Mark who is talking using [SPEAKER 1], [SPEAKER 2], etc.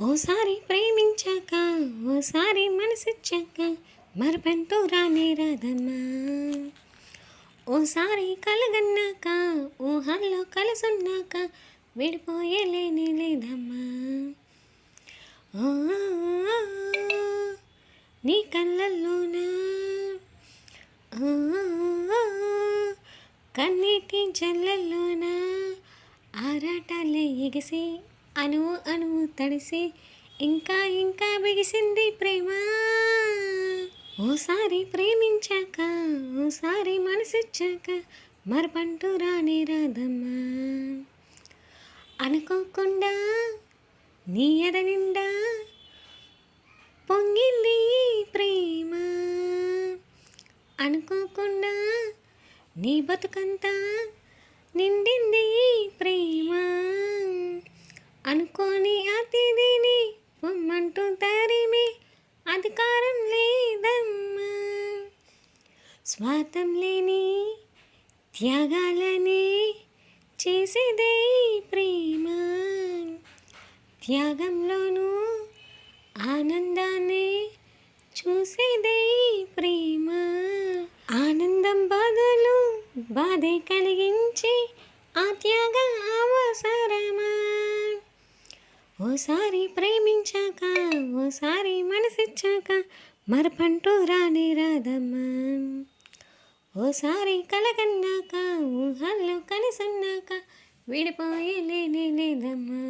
[SPEAKER 1] ఓసారి ప్రేమించాక ఓసారి మనసిచ్చాక మరపంటూ రానే రాదమ్మా. ఓసారి కలగన్నాక ఊహల్లో కలుసున్నాక విడిపోయేలేనే లేదమ్మా. ఓ నీ కళ్ళల్లోనా ఓ కన్నీటి జల్లల్లోనా ఆరాటాలే ఎగిసి అణువు అణువు తడిసి ఇంకా ఇంకా బిగిసింది ప్రేమ. ఓసారి ప్రేమించాక ఓసారి మనసిచ్చాక మరపంటూ రానే రాదమ్మా. అనుకోకుండా నీ ఎద నిండా పొంగింది ప్రేమ. అనుకోకుండా నీ బతుకంతా నిండింది ప్రేమ. అనుకోని అతిథిని పొమ్మంటూ తరిమి అధికారం లేదమ్మా. స్వార్థం లేని త్యాగాలని చేసేదే ప్రేమ. త్యాగంలోనూ ఆనందాన్ని చూసేదే ప్రేమ. ఆనందం బదులు బాధే కలిగించి ఆ త్యాగం అవసరమా. ఓసారి ప్రేమించాక ఓసారి మనసిచ్చాక మరపంటూ రానే రాదమ్మా. ఓసారి కలగన్నాక ఊహల్లో కలిసున్నాక విడిపోయే లేనే లేదమ్మా.